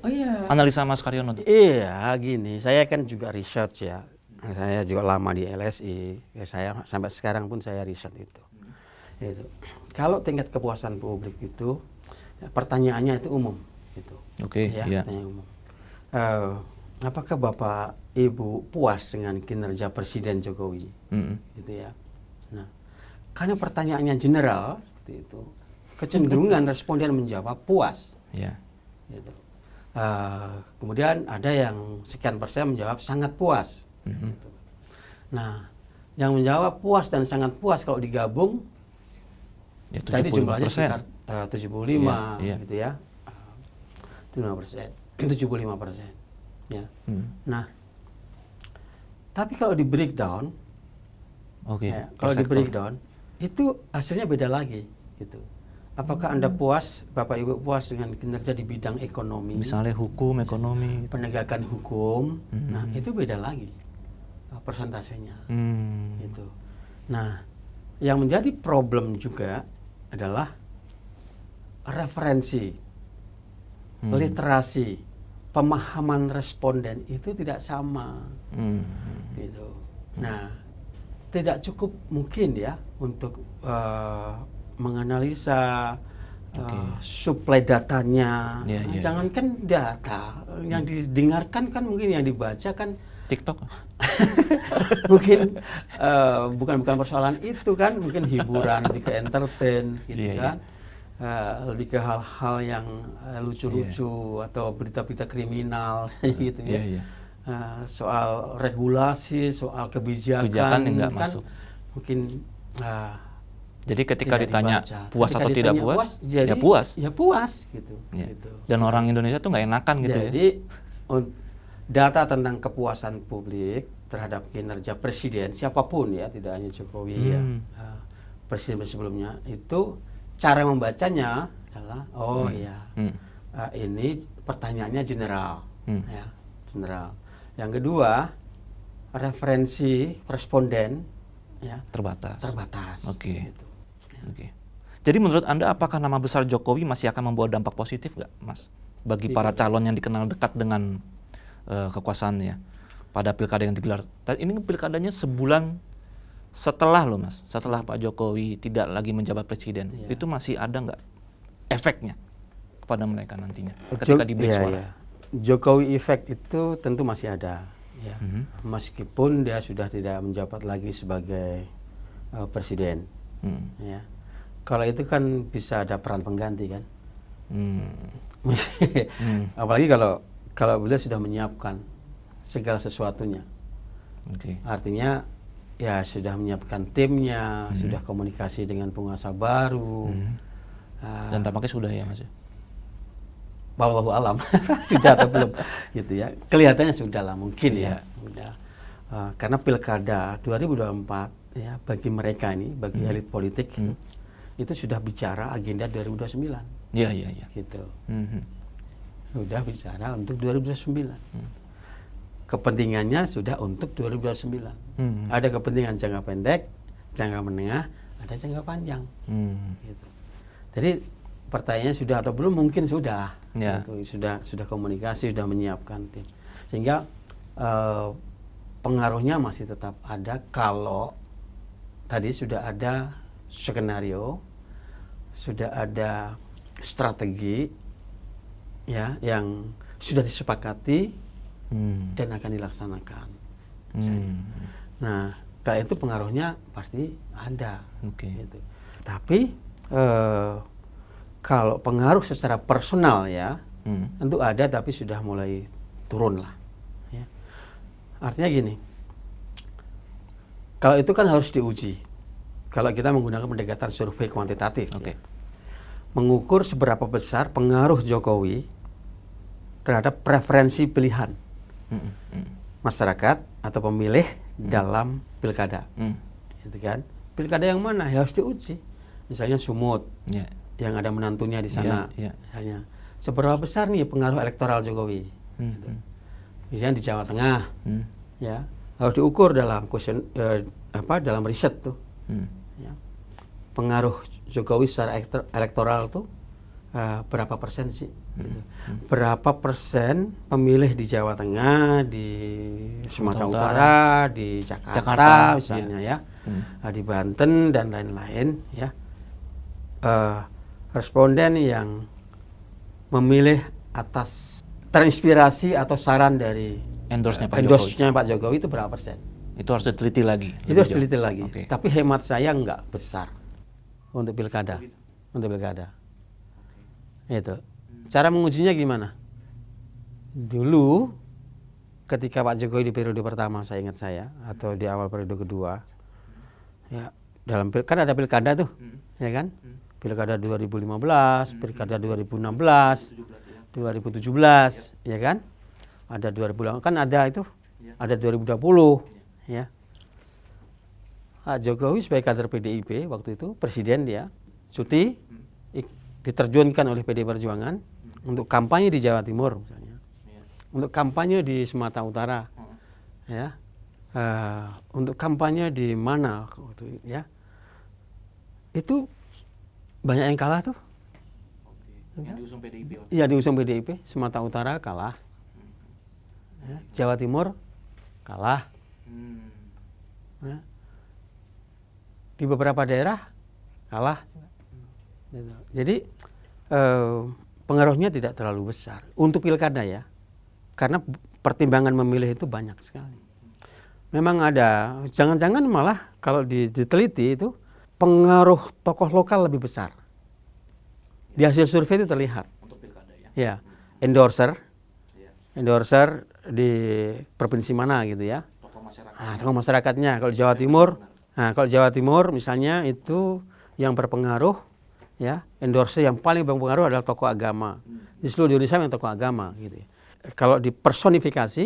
Speaker 1: Oh iya.
Speaker 2: Analisa Mas Karyono.
Speaker 1: Iya, gini. Saya kan juga research ya. Saya juga lama di LSI. Ya, saya sampai sekarang pun saya riset itu. Itu. Kalau tingkat kepuasan publik itu, ya, pertanyaannya itu umum. Gitu.
Speaker 2: Oke,
Speaker 1: Ya,
Speaker 2: iya.
Speaker 1: pertanyaan umum. Apakah Bapak Ibu puas dengan kinerja Presiden Jokowi? Gitu ya. Nah, karena pertanyaannya general seperti itu, kecenderungan responden menjawab puas.
Speaker 2: Iya.
Speaker 1: Gitu. Kemudian ada yang sekian persen menjawab sangat puas. Gitu. Nah, yang menjawab puas dan sangat puas kalau digabung,
Speaker 2: Ya,
Speaker 1: tadi jumlahnya
Speaker 2: 75%.
Speaker 1: sekitar 75,
Speaker 2: Iya, iya.
Speaker 1: gitu ya. 75%. Ya. Nah, tapi kalau di breakdown,
Speaker 2: Oke.
Speaker 1: ya, kalau di breakdown itu hasilnya beda lagi, gitu. Apakah Anda puas, Bapak Ibu puas dengan kinerja di bidang ekonomi,
Speaker 2: Misalnya hukum, ekonomi.
Speaker 1: penegakan hukum, nah itu beda lagi persentasenya, gitu. Nah, yang menjadi problem juga adalah referensi, literasi, pemahaman responden itu tidak sama, gitu. Nah, tidak cukup mungkin ya untuk menganalisa suplai datanya.
Speaker 2: Iya, iya,
Speaker 1: Jangankan data, yang didengarkan kan mungkin yang dibaca kan
Speaker 2: TikTok.
Speaker 1: mungkin bukan persoalan itu kan, mungkin hiburan, lebih ke entertain gitu
Speaker 2: Iya,
Speaker 1: kan. Lebih ke hal-hal yang lucu-lucu atau berita-berita kriminal gitu ya.
Speaker 2: Iya.
Speaker 1: Soal regulasi, soal kebijakan
Speaker 2: Kebijakan yang nggak
Speaker 1: kan
Speaker 2: masuk.
Speaker 1: mungkin
Speaker 2: Jadi ketika
Speaker 1: tidak
Speaker 2: ditanya
Speaker 1: dibaca.
Speaker 2: puas
Speaker 1: Ketika
Speaker 2: atau tidak
Speaker 1: ditanya
Speaker 2: puas,
Speaker 1: jadi,
Speaker 2: ya puas.
Speaker 1: Ya puas gitu.
Speaker 2: Ya.
Speaker 1: Gitu.
Speaker 2: Dan orang Indonesia tuh nggak enakan gitu ya.
Speaker 1: Jadi data tentang kepuasan publik terhadap kinerja presiden siapapun ya, tidak hanya Jokowi ya, presiden sebelumnya itu cara membacanya adalah ini pertanyaannya general, ya general. Yang kedua referensi responden ya terbatas.
Speaker 2: Oke.
Speaker 1: Gitu.
Speaker 2: Oke. Jadi menurut Anda apakah nama besar Jokowi masih akan membawa dampak positif nggak, Mas? Bagi para calon yang dikenal dekat dengan kekuasaannya pada pilkada yang digelar. Dan ini pilkadanya sebulan setelah loh, Mas. Setelah Pak Jokowi tidak lagi menjabat presiden.
Speaker 1: Iya.
Speaker 2: Itu masih ada nggak efeknya kepada mereka nantinya ketika diberi suara?
Speaker 1: Iya. Jokowi effect itu tentu masih ada ya. Meskipun dia sudah tidak menjabat lagi sebagai presiden. Ya. Kalau itu kan bisa ada peran pengganti kan. Apalagi kalau beliau sudah menyiapkan segala sesuatunya. Artinya ya sudah menyiapkan timnya, sudah komunikasi dengan penguasa baru.
Speaker 2: Dan tampaknya sudah ya, Mas.
Speaker 1: Wallahu alam sudah atau belum gitu ya. Kelihatannya sudah lah mungkin ya. Sudah. Karena pilkada 2024 ya bagi mereka ini, bagi elit politik itu sudah bicara agenda 2029.
Speaker 2: Iya.
Speaker 1: Gitu. Sudah bicara untuk 2029. Kepentingannya sudah untuk 2029. Ada kepentingan jangka pendek, jangka menengah, ada jangka panjang. Gitu. Jadi pertanyaannya sudah atau belum, mungkin sudah.
Speaker 2: Ya.
Speaker 1: Gitu. Sudah komunikasi, sudah menyiapkan tim. Sehingga pengaruhnya masih tetap ada kalau tadi sudah ada skenario, sudah ada strategi ya yang sudah disepakati dan akan dilaksanakan. Nah, kalau itu pengaruhnya pasti ada. Gitu. Tapi kalau pengaruh secara personal ya, tentu ada, tapi sudah mulai turun lah. Ya. Artinya gini, Kalau itu kan harus diuji. Kalau kita menggunakan pendekatan survei kuantitatif,
Speaker 2: Oke.
Speaker 1: ya. Mengukur seberapa besar pengaruh Jokowi terhadap preferensi pilihan masyarakat atau pemilih dalam pilkada. Gitu kan? Pilkada yang mana? Ya harus diuji. Misalnya Sumut,
Speaker 2: Ya.
Speaker 1: yang ada menantunya di sana.
Speaker 2: Ya, ya.
Speaker 1: Misalnya, seberapa besar nih pengaruh elektoral Jokowi? Gitu. Misalnya di Jawa Tengah, ya harus diukur dalam dalam riset tuh. Ya. Pengaruh Jokowi secara elektoral tuh berapa persen sih? Gitu. Berapa persen pemilih di Jawa Tengah, di Sumatera Utara, di Jakarta misalnya, ya, di Banten dan lain-lain, ya, responden yang memilih atas terinspirasi atau saran dari endorse-nya Pak Jokowi itu berapa persen?
Speaker 2: Itu harus diteliti lagi.
Speaker 1: Itu harus diteliti lagi.
Speaker 2: Okay.
Speaker 1: Tapi hemat saya nggak besar untuk pilkada. Untuk pilkada. Itu. Cara mengujinya gimana? Dulu ketika Pak Jokowi di periode pertama, saya ingat atau di awal periode kedua, ya kan ada pilkada tuh, ya kan? Pilkada 2015, pilkada 2016, 2017, ya kan? Ada 2000, kan ada itu, ada 2020, ya. Pak Jokowi sebagai kader PDIP waktu itu, presiden dia, cuti, diterjunkan oleh PD Perjuangan untuk kampanye di Jawa Timur misalnya, untuk kampanye di Sumatera Utara, ya, untuk kampanye di mana, ya, itu banyak yang kalah tuh.
Speaker 2: Yang diusung PDIP.
Speaker 1: Iya, diusung PDIP, Sumatera Utara kalah, ya, Jawa Timur kalah, ya. Di beberapa daerah kalah. Jadi pengaruhnya tidak terlalu besar untuk pilkada, ya, karena pertimbangan memilih itu banyak sekali. Memang ada, jangan-jangan malah kalau diteliti itu pengaruh tokoh lokal lebih besar. Di hasil survei itu terlihat.
Speaker 2: Untuk pilkada, ya.
Speaker 1: Ya, endorser di provinsi mana gitu, ya.
Speaker 2: Tokoh masyarakat.
Speaker 1: Tokoh masyarakatnya. Kalau Jawa Timur, misalnya itu yang berpengaruh, ya, endorser yang paling berpengaruh adalah tokoh agama. Di seluruh Indonesia yang tokoh agama gitu, ya. Kalau dipersonifikasi,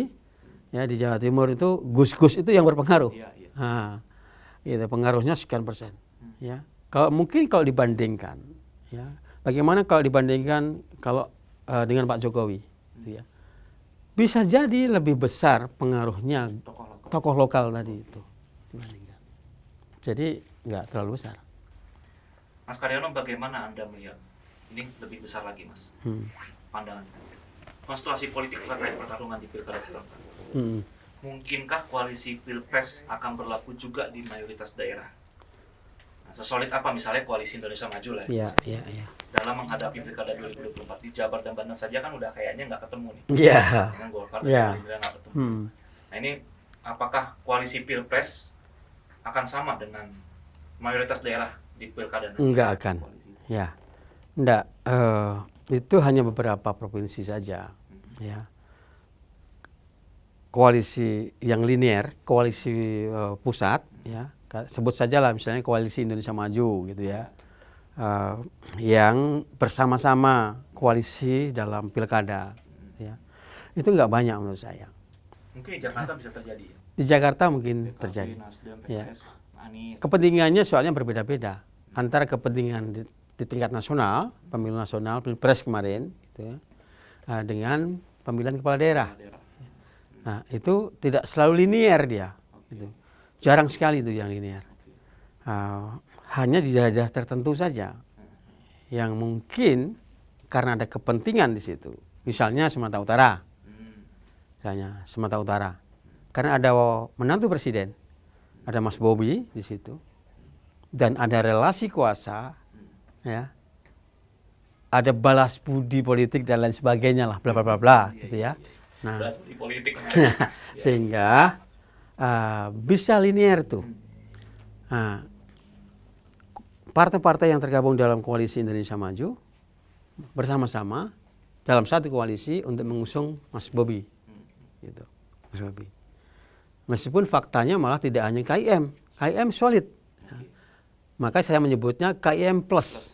Speaker 1: ya, di Jawa Timur itu Gus-Gus itu yang berpengaruh. Gitu, pengaruhnya sekian persen, ya. Mungkin kalau dibandingkan, ya, bagaimana kalau dibandingkan dengan Pak Jokowi, gitu, ya. Bisa jadi lebih besar pengaruhnya tokoh lokal tadi itu dibandingkan. Jadi nggak terlalu besar.
Speaker 2: Mas Karyono, bagaimana Anda melihat ini lebih besar lagi, Mas? Pandangan konstelasi politik terkait pertarungan di pilkada serentak. Mungkinkah koalisi pilpres akan berlaku juga di mayoritas daerah? Nah, sesolid apa misalnya koalisi Indonesia Maju lah,
Speaker 1: ya.
Speaker 2: Dalam menghadapi pilkada 2024 di Jabar dan Banten saja kan udah kayaknya nggak ketemu nih. Dengan Golkar dan Gerindra nggak ketemu. Nah, ini apakah koalisi pilpres akan sama dengan mayoritas daerah di pilkada?
Speaker 1: Enggak akan. Ya, enggak. Itu hanya beberapa provinsi saja, ya. Koalisi yang linear, koalisi pusat, ya, sebut saja lah misalnya koalisi Indonesia Maju, gitu, ya, yang bersama-sama koalisi dalam pilkada, ya, itu nggak banyak menurut saya.
Speaker 2: Mungkin di Jakarta bisa terjadi.
Speaker 1: Di Jakarta mungkin terjadi.
Speaker 2: Nasdem,
Speaker 1: ya.
Speaker 2: PKS, Anies.
Speaker 1: Kepentingannya soalnya berbeda-beda antara kepentingan di tingkat nasional, pemilu nasional, pilpres kemarin, gitu, ya, dengan pemilihan kepala daerah. Nah, itu tidak selalu linear dia. Gitu. Jarang sekali itu yang linear. Hanya di daerah tertentu saja yang mungkin karena ada kepentingan di situ. Misalnya Sumatera Utara. Karena ada menantu presiden, ada Mas Bobi di situ, dan ada relasi kuasa, ya, ada balas budi politik dan lain sebagainya lah, bla bla bla bla, gitu, ya. Nah, sehingga bisa linear tuh. Nah, partai-partai yang tergabung dalam koalisi Indonesia Maju bersama-sama dalam satu koalisi untuk mengusung Mas Bobi, gitu, Mas Bobi. Meskipun faktanya malah tidak hanya KIM, KIM solid. Maka saya menyebutnya KIM plus.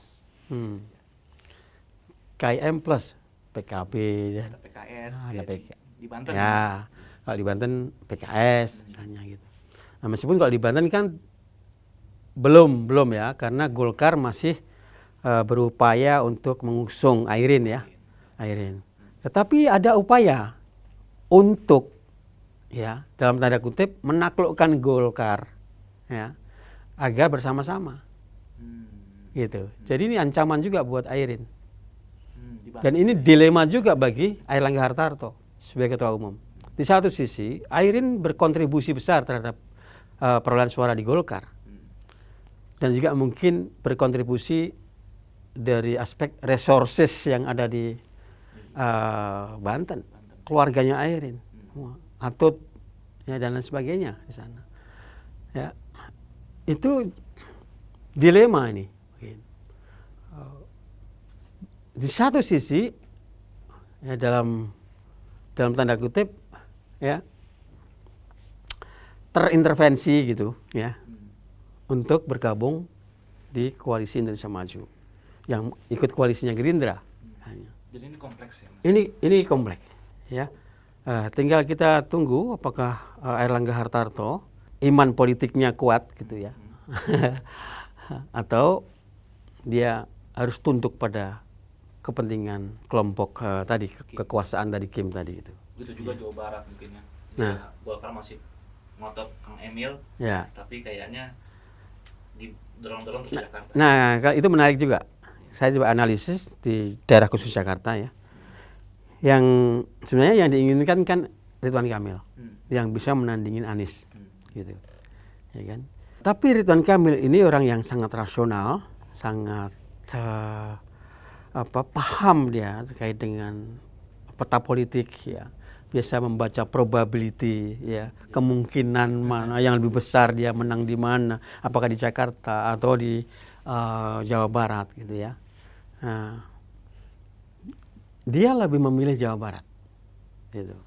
Speaker 1: KIM plus PKB dan
Speaker 2: Ada PKS,
Speaker 1: ada
Speaker 2: kayak di Banten.
Speaker 1: ya, kalau di Banten PKS misalnya gitu. Nah, meskipun kalau di Banten kan belum ya, karena Golkar masih berupaya untuk mengusung Airin ya, Airin. Tetapi ada upaya untuk ya dalam tanda kutip menaklukkan Golkar ya agar bersama-sama gitu. Jadi ini ancaman juga buat Airin. Dan ini dilema juga bagi Airlangga Hartarto sebagai ketua umum. Di satu sisi, Airin berkontribusi besar terhadap perolehan suara di Golkar. Dan juga mungkin berkontribusi dari aspek resources yang ada di Banten. Keluarganya Airin. Atut ya, dan lain sebagainya di sana. Ya. Itu dilema ini. Di satu sisi ya, dalam tanda kutip ya terintervensi gitu ya untuk bergabung di koalisi Indonesia Maju yang ikut koalisinya Gerindra.
Speaker 2: Jadi ini kompleks ya, Mas?
Speaker 1: Ini kompleks ya. Tinggal kita tunggu apakah Airlangga Hartarto iman politiknya kuat gitu ya atau dia harus tunduk pada kepentingan kelompok tadi, kekuasaan dari Kim tadi itu.
Speaker 2: Itu juga Jawa Barat mungkin ya.
Speaker 1: Nah,
Speaker 2: Golkar masih ngotot Kang Emil,
Speaker 1: ya.
Speaker 2: tapi kayaknya didorong-dorong ke Jakarta.
Speaker 1: Nah, itu menarik juga. Saya coba analisis di daerah khusus Jakarta ya. Yang sebenarnya yang diinginkan kan Ridwan Kamil yang bisa menandingin Anies gitu. Ya kan? Tapi Ridwan Kamil ini orang yang sangat rasional, sangat paham dia terkait dengan peta politik ya, biasa membaca probability ya, kemungkinan mana yang lebih besar dia menang di mana, apakah di Jakarta atau di Jawa Barat gitu ya. Nah, dia lebih memilih Jawa Barat gitu.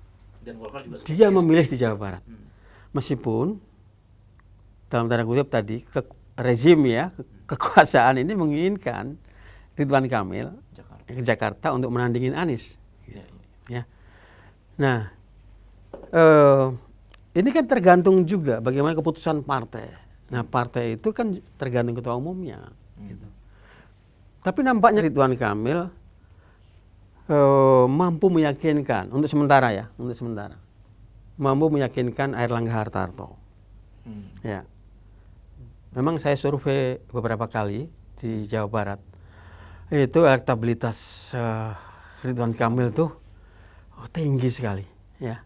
Speaker 2: Dan Golkar juga
Speaker 1: dia memilih di Jawa Barat meskipun dalam tanda kutip tadi rezim ya, kekuasaan ini menginginkan Ridwan Kamil ke Jakarta untuk menandingin Anies. Ya. Nah, ini kan tergantung juga bagaimana keputusan partai. Nah, partai itu kan tergantung ketua umumnya. Gitu. Tapi nampaknya Ridwan Kamil mampu meyakinkan untuk sementara ya, mampu meyakinkan Airlangga Hartarto. Ya. Memang saya survei beberapa kali di Jawa Barat. Itu elektabilitas Ridwan Kamil tuh tinggi sekali ya.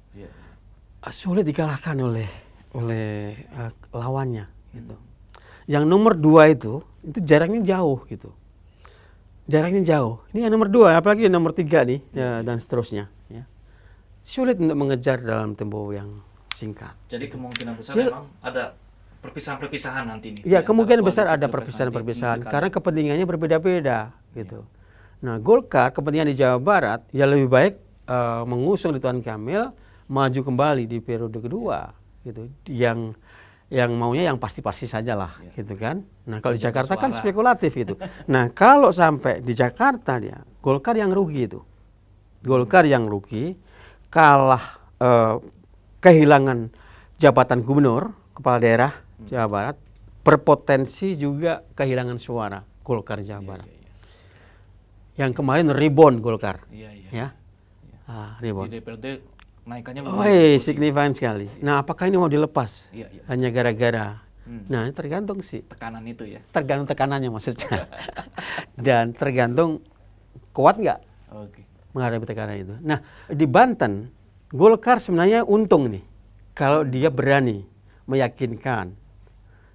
Speaker 1: Sulit dikalahkan oleh lawannya gitu. Yang nomor 2 itu jaraknya jauh gitu. Jaraknya jauh. Ini yang nomor 2, apalagi nomor 3 nih ya, dan seterusnya ya. Sulit untuk mengejar dalam tempo yang singkat.
Speaker 2: Jadi kemungkinan besar memang ada perpisahan-perpisahan nanti nih.
Speaker 1: Ya, kemungkinan besar ada perpisahan-perpisahan karena kepentingannya berbeda-beda gitu. Nah, Golkar kepentingan di Jawa Barat ya lebih baik mengusung Ridwan Kamil maju kembali di periode kedua gitu. Yang maunya yang pasti-pasti saja lah gitu kan. Nah, kalau di Jakarta kan spekulatif gitu. Nah, kalau sampai di Jakarta dia Golkar yang rugi itu. Golkar yang rugi kalah kehilangan jabatan gubernur kepala daerah Jawa Barat, berpotensi juga kehilangan suara Golkar Jawa Barat. Yang kemarin rebound Golkar. Ya. Rebound.
Speaker 2: Di DPRD naikannya
Speaker 1: signifikan sekali. Nah, apakah ini mau dilepas? Hanya gara-gara. Nah, ini tergantung sih.
Speaker 2: Tekanan itu ya.
Speaker 1: Tergantung tekanannya maksudnya. Dan tergantung kuat nggak menghadapi tekanan itu. Nah, di Banten, Golkar sebenarnya untung nih. Kalau dia berani meyakinkan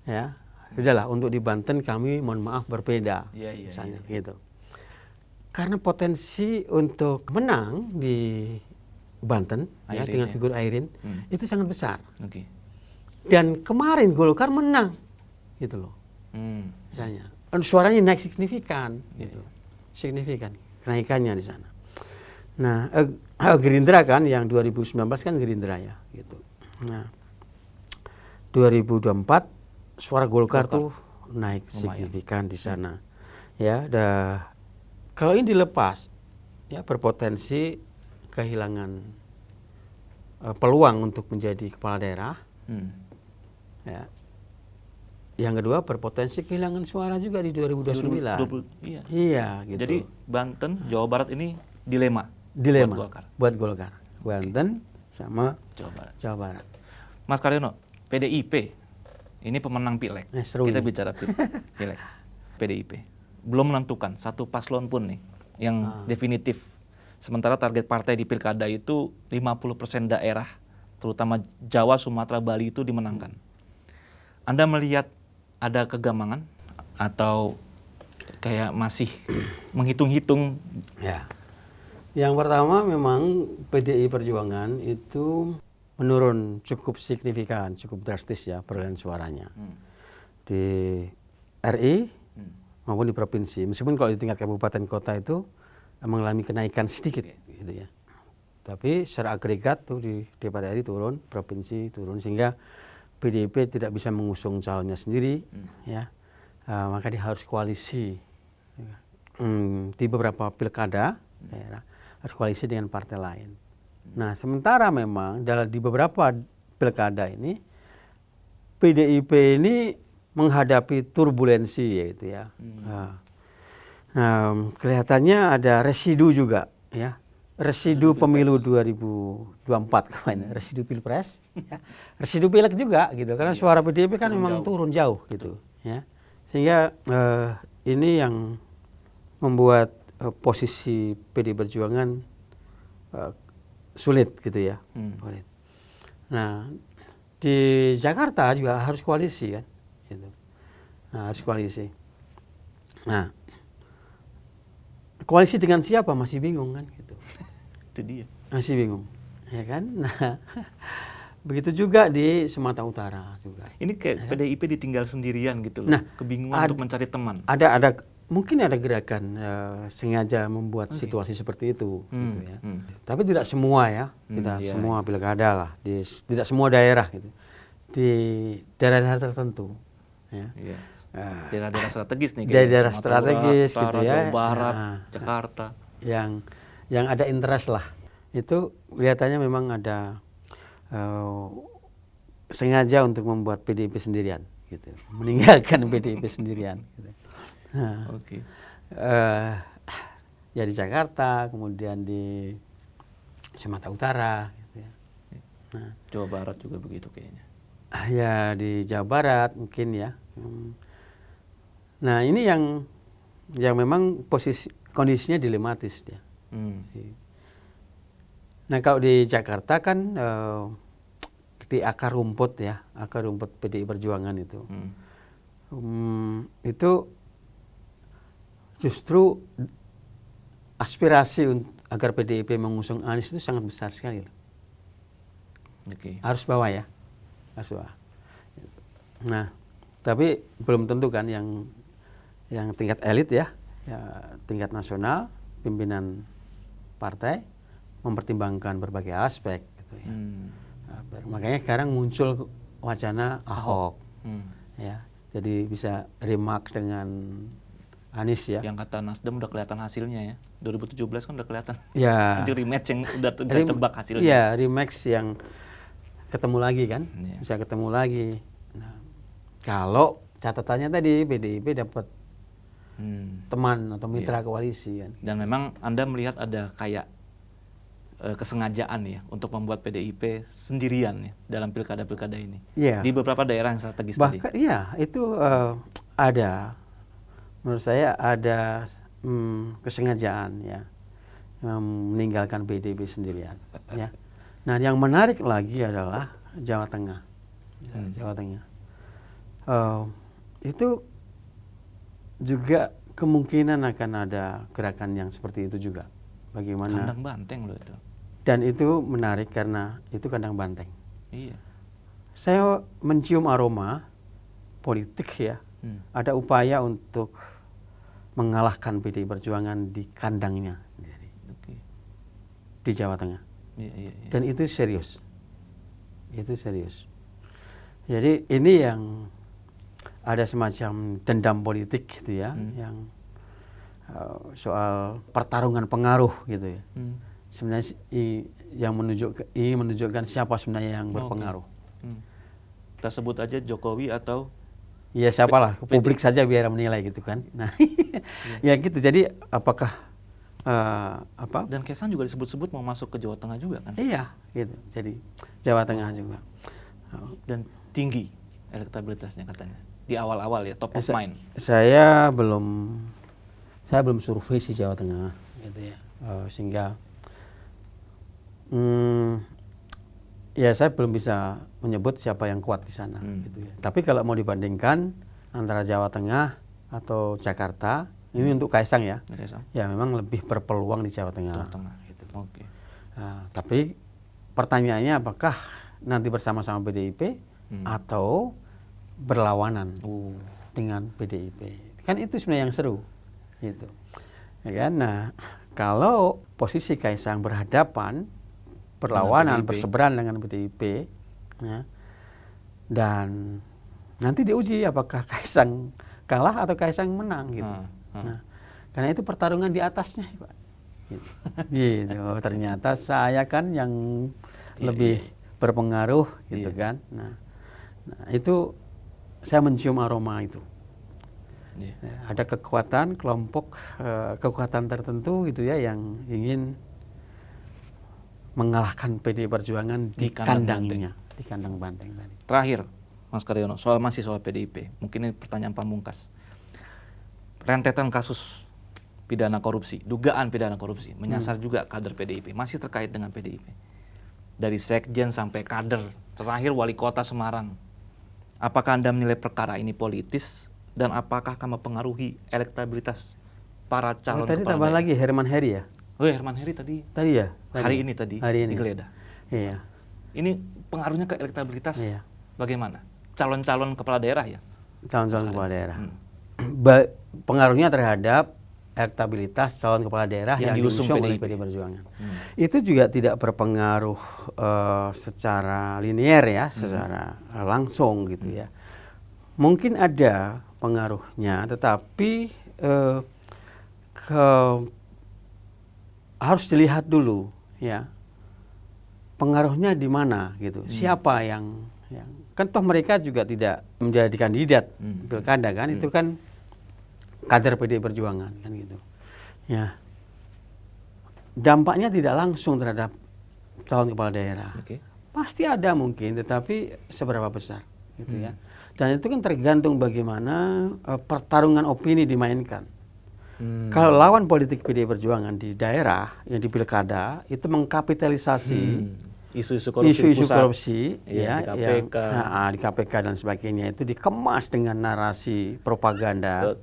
Speaker 1: ya, udahlah untuk di Banten kami mohon maaf berbeda misalnya gitu. Karena potensi untuk menang di Banten ya, dengan figur Airin itu sangat besar. Dan kemarin Golkar menang gitu loh. Misalnya suaranya naik signifikan gitu. Signifikan kenaikannya di sana. Nah, Gerindra kan yang 2019 kan Gerindra ya gitu. Nah, 2024 suara Golkar
Speaker 2: Golkar.
Speaker 1: tuh naik
Speaker 2: Lumayan.
Speaker 1: signifikan di sana. Ya, kalau ini dilepas, ya berpotensi kehilangan peluang untuk menjadi kepala daerah. Ya. Yang kedua berpotensi kehilangan suara juga di 2029.
Speaker 2: 2020, iya.
Speaker 1: Iya, gitu.
Speaker 2: Jadi Banten, Jawa Barat ini dilema
Speaker 1: Dilema
Speaker 2: buat Golkar.
Speaker 1: buat Golkar. Banten sama
Speaker 2: Jawa Barat.
Speaker 1: Jawa Barat.
Speaker 2: Mas Karyono, PDIP ini pemenang pileg.
Speaker 1: Seru
Speaker 2: Kita
Speaker 1: ini.
Speaker 2: bicara pileg. PDIP belum menentukan satu paslon pun nih yang definitif. Sementara target partai di pilkada itu 50% daerah, terutama Jawa, Sumatera, Bali itu dimenangkan. Anda melihat ada kegamangan atau kayak masih menghitung-hitung?
Speaker 1: Ya. Yang pertama memang PDI Perjuangan itu menurun cukup signifikan, cukup drastis ya perolehan suaranya. Di RI maupun di provinsi. Meskipun kalau di tingkat kabupaten kota itu mengalami kenaikan sedikit gitu ya. Tapi secara agregat tuh di DPR RI turun, provinsi turun, sehingga PDIP tidak bisa mengusung calonnya sendiri ya. Maka dia harus koalisi di beberapa pilkada daerah, harus koalisi dengan partai lain. Nah, sementara memang di beberapa pilkada ini PDIP ini menghadapi turbulensi yaitu ya. Kelihatannya ada residu juga ya. Residu pemilu 2024 kemarin, residu pilpres, ya. Residu pileg juga gitu. Karena suara PDIP kan memang turun jauh gitu ya. Sehingga ini yang membuat posisi PD Perjuangan sulit gitu ya. Sulit. Nah, di Jakarta juga harus koalisi kan. Gitu. Nah, harus koalisi. Nah, koalisi dengan siapa masih bingung kan gitu.
Speaker 2: Itu dia.
Speaker 1: Masih bingung, ya kan? Nah, begitu juga di Sumatera Utara juga.
Speaker 2: Ini kayak PDIP ditinggal sendirian gitu loh.
Speaker 1: Nah,
Speaker 2: kebingungan untuk mencari teman.
Speaker 1: Mungkin ada gerakan sengaja membuat situasi seperti itu, gitu ya. Tapi tidak semua ya, tidak semua pilkada lah, tidak semua daerah gitu. Di daerah-daerah tertentu, ya.
Speaker 2: Daerah-daerah strategis nih,
Speaker 1: daerah
Speaker 2: Sumatera
Speaker 1: strategis
Speaker 2: Utara,
Speaker 1: gitu ya.
Speaker 2: Jawa Barat, Jakarta.
Speaker 1: Yang ada interest lah, itu kelihatannya memang ada sengaja untuk membuat PDIP sendirian, gitu, meninggalkan PDIP sendirian. Gitu. Nah, ya di Jakarta, kemudian di Sumatera Utara, gitu ya. Nah,
Speaker 2: Jawa Barat juga begitu kayaknya.
Speaker 1: Ya di Jawa Barat mungkin ya. Nah, ini yang memang kondisinya dilematis dia. Nah, kalau di Jakarta kan di akar rumput ya, akar rumput PDI Perjuangan itu, itu justru aspirasi agar PDIP mengusung Anies itu sangat besar sekali. Harus bawa ya, harus bawa. Nah, tapi belum tentu kan yang tingkat elit ya, tingkat nasional, pimpinan partai mempertimbangkan berbagai aspek gitu ya. Makanya sekarang muncul wacana Ahok. Ya, jadi bisa remark dengan Anies ya.
Speaker 2: Yang kata Nasdem udah kelihatan hasilnya ya. 2017 kan udah kelihatan.
Speaker 1: Ya.
Speaker 2: Itu rematch yang udah tebak hasilnya.
Speaker 1: Iya, rematch yang ketemu lagi kan. Bisa ketemu lagi. Nah, kalau catatannya tadi PDIP dapat teman atau mitra koalisi kan.
Speaker 2: Dan memang Anda melihat ada kayak kesengajaan ya untuk membuat PDIP sendirian ya dalam pilkada-pilkada ini. Di beberapa daerah yang strategis tadi.
Speaker 1: Bahkan iya, itu ada. Menurut saya ada kesengajaan ya meninggalkan PDIP sendirian ya. Nah, yang menarik lagi adalah Jawa Tengah. Jawa Tengah. Itu juga kemungkinan akan ada gerakan yang seperti itu juga. Bagaimana?
Speaker 2: Kandang banteng loh itu.
Speaker 1: Dan itu menarik karena itu kandang banteng.
Speaker 2: Iya.
Speaker 1: Saya mencium aroma politik ya. Ada upaya untuk mengalahkan PDI Perjuangan di kandangnya di Jawa Tengah.
Speaker 2: Iya.
Speaker 1: Dan itu serius. Itu serius. Jadi ini yang ada semacam dendam politik gitu ya, yang soal pertarungan pengaruh gitu ya. Sebenarnya yang menunjukkan siapa sebenarnya yang berpengaruh.
Speaker 2: Kita sebut aja Jokowi atau
Speaker 1: Ya siapalah, publik saja biar menilai gitu kan. Nah, ya gitu. Jadi apakah apa?
Speaker 2: Dan Kaisang juga disebut-sebut mau masuk ke Jawa Tengah juga kan?
Speaker 1: Iya, gitu. Jadi Jawa Tengah juga.
Speaker 2: Dan tinggi elektabilitasnya katanya di awal-awal ya, top of mind.
Speaker 1: Saya belum survei sih Jawa Tengah, gitu ya. Sehingga ya saya belum bisa menyebut siapa yang kuat di sana, gitu ya. Tapi kalau mau dibandingkan antara Jawa Tengah atau Jakarta, ini untuk Kaisang ya, ya memang lebih berpeluang di Jawa Tengah. Gitu.
Speaker 2: Oke.
Speaker 1: Nah, tapi pertanyaannya apakah nanti bersama-sama PDIP atau berlawanan dengan PDIP? Kan itu sebenarnya yang seru, gitu. Ya kan? Nah, kalau posisi Kaisang berhadapan, berlawanan, berseberangan dengan PDIP, ya, dan nanti diuji apakah Kaisang kalah atau Kaisang menang, gitu. Nah, karena itu pertarungan di atasnya, Pak. Gitu. Ternyata saya kan yang lebih berpengaruh, gitu kan. Nah, itu saya mencium aroma itu. Ada kekuatan kelompok, kekuatan tertentu gitu ya yang ingin mengalahkan PDI Perjuangan di kandangnya, di kandang banteng tadi.
Speaker 2: Terakhir, Mas Karyono, masih soal PDIP. Mungkin ini pertanyaan pamungkas. Rentetan kasus pidana korupsi, dugaan pidana korupsi, menyasar juga kader PDIP, masih terkait dengan PDIP. Dari sekjen sampai kader, terakhir wali kota Semarang. Apakah Anda menilai perkara ini politis dan apakah akan mempengaruhi elektabilitas para calon
Speaker 1: tadi
Speaker 2: kepala
Speaker 1: tambah
Speaker 2: daerah?
Speaker 1: lagi Herman Heri ya?
Speaker 2: Oh ya, Herman Heri tadi.
Speaker 1: Tadi ya?
Speaker 2: Hari ini digeledah.
Speaker 1: Iya.
Speaker 2: Ini pengaruhnya ke elektabilitas
Speaker 1: Iya.
Speaker 2: bagaimana? Calon-calon kepala daerah ya?
Speaker 1: Calon-calon kepala daerah. Pengaruhnya terhadap elektabilitas calon kepala daerah yang diusung oleh PDI Perjuangan. Itu juga tidak berpengaruh secara linier ya, secara langsung gitu ya. Mungkin ada pengaruhnya, tetapi harus dilihat dulu ya, pengaruhnya di mana gitu. Siapa yang kan toh mereka juga tidak menjadi kandidat pilkada kan, itu kan kader PDI Perjuangan kan gitu. Ya. Dampaknya tidak langsung terhadap calon kepala daerah. Pasti ada mungkin, tetapi seberapa besar gitu ya. Dan itu kan tergantung bagaimana pertarungan opini dimainkan. Kalau lawan politik PDI Perjuangan di daerah, yang di pilkada, itu mengkapitalisasi isu-isu korupsi ya,
Speaker 2: di KPK.
Speaker 1: Di KPK dan sebagainya, itu dikemas dengan narasi propaganda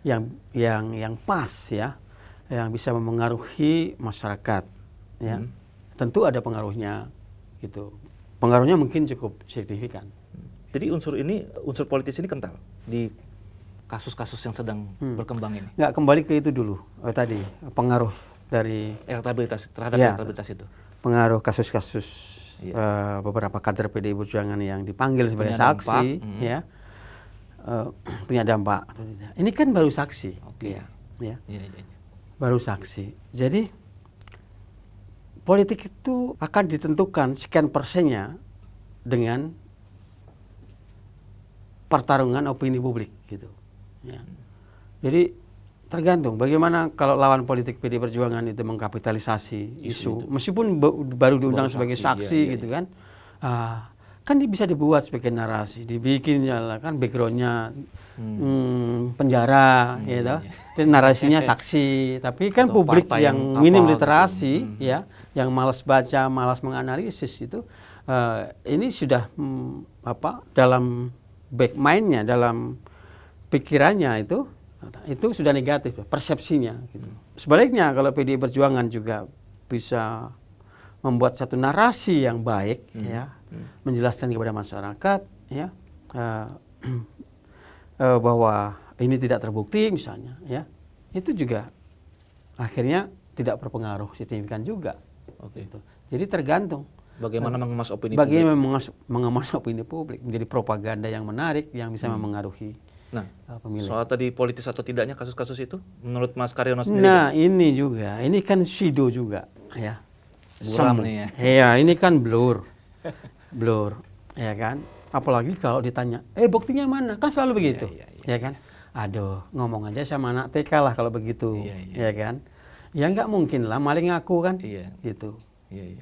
Speaker 1: yang pas ya, yang bisa memengaruhi masyarakat ya. Tentu ada pengaruhnya gitu. Pengaruhnya mungkin cukup signifikan.
Speaker 2: Jadi unsur politis ini kental di kasus-kasus yang sedang berkembang ini.
Speaker 1: Nggak, kembali ke itu dulu tadi, pengaruh dari
Speaker 2: elektabilitas terhadap elektabilitas itu.
Speaker 1: Pengaruh kasus-kasus beberapa kader PDI Perjuangan yang dipanggil sebagai saksi ya, punya dampak atau tidak. Ini kan baru saksi. Ya. Baru saksi. Jadi politik itu akan ditentukan sekian persennya dengan pertarungan opini publik gitu. Ya. Jadi tergantung bagaimana kalau lawan politik PDI Perjuangan itu mengkapitalisasi isu, meskipun baru diundang sebagai saksi gitu kan, kan bisa dibuat sebagai narasi, dibikinnya kan backgroundnya penjara, gitu, dan narasinya saksi, tapi kan atau publik yang minim literasi, gitu. Ya, yang malas baca, malas menganalisis itu, ini sudah dalam back mind-nya, dalam pikirannya itu sudah negatif persepsinya gitu. Sebaliknya kalau PDI Perjuangan juga bisa membuat satu narasi yang baik ya, menjelaskan kepada masyarakat ya, bahwa ini tidak terbukti misalnya ya, itu juga akhirnya tidak berpengaruh signifikan juga gitu. Jadi tergantung
Speaker 2: Bagaimana mengemas opini
Speaker 1: Bagaimana
Speaker 2: publik?
Speaker 1: mengemas opini publik menjadi propaganda yang menarik yang bisa mempengaruhi
Speaker 2: Nah,
Speaker 1: pemilih.
Speaker 2: soal tadi politis atau tidaknya kasus-kasus itu, menurut Mas Karyono sendiri?
Speaker 1: Nah, ini juga, ini kan pseudo juga, ya.
Speaker 2: Buram nih ya.
Speaker 1: Iya, ini kan blur, ya kan. Apalagi kalau ditanya, buktinya mana? Kan selalu begitu, ya kan. Aduh, ngomong aja sama anak TK lah kalau begitu, ya kan. Ya nggak mungkin lah, maling ngaku kan, gitu.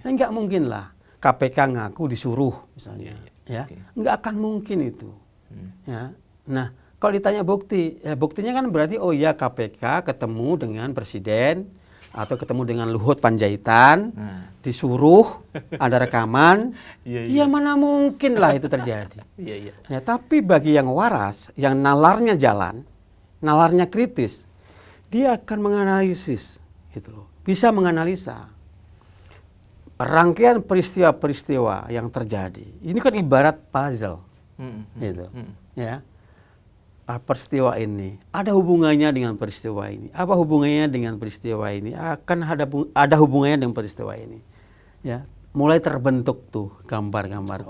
Speaker 1: Nggak mungkin lah, KPK ngaku disuruh misalnya, ya. Nggak akan mungkin itu, ya. Nah, kalau ditanya bukti, ya buktinya kan berarti oh ya KPK ketemu dengan presiden atau ketemu dengan Luhut Panjaitan, disuruh ada rekaman, ya mana mungkin lah itu terjadi. Ya, tapi bagi yang waras, yang nalarnya jalan, nalarnya kritis, dia akan menganalisis, gitu loh. Bisa menganalisa rangkaian peristiwa-peristiwa yang terjadi. Ini kan ibarat puzzle, gitu, ya. Peristiwa ini ada hubungannya dengan peristiwa ini, apa hubungannya dengan peristiwa ini, akan ada hubungannya dengan peristiwa ini, ya. Mulai terbentuk tuh gambar-gambar,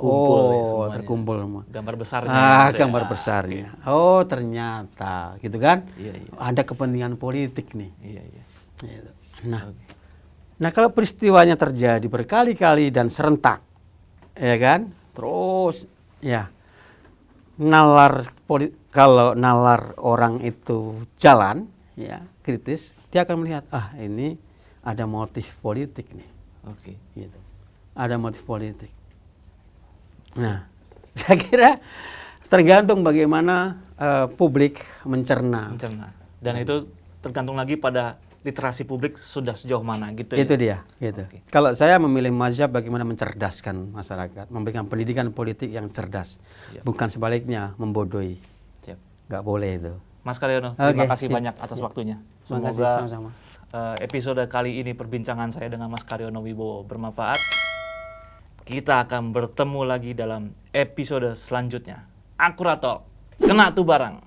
Speaker 1: terkumpul semua
Speaker 2: gambar besarnya,
Speaker 1: gambar besarnya. Oh ternyata gitu kan, ada kepentingan politik nih. Gitu. Nah kalau peristiwanya terjadi berkali-kali dan serentak, ya kan, terus ya kalau nalar orang itu jalan, ya kritis, dia akan melihat ini ada motif politik nih, gitu. Ada motif politik. Nah, saya kira tergantung bagaimana publik mencerna.
Speaker 2: Dan itu tergantung lagi pada literasi publik sudah sejauh mana gitu.
Speaker 1: Itu dia, gitu. Kalau saya memilih mazhab bagaimana mencerdaskan masyarakat, memberikan pendidikan politik yang cerdas, bukan sebaliknya membodohi. Nggak boleh itu.
Speaker 2: Mas Karyono, terima kasih banyak atas waktunya.
Speaker 1: Semoga
Speaker 2: episode kali ini perbincangan saya dengan Mas Karyono Wibowo bermanfaat. Kita akan bertemu lagi dalam episode selanjutnya. Akurat Talk, kena tuh barang.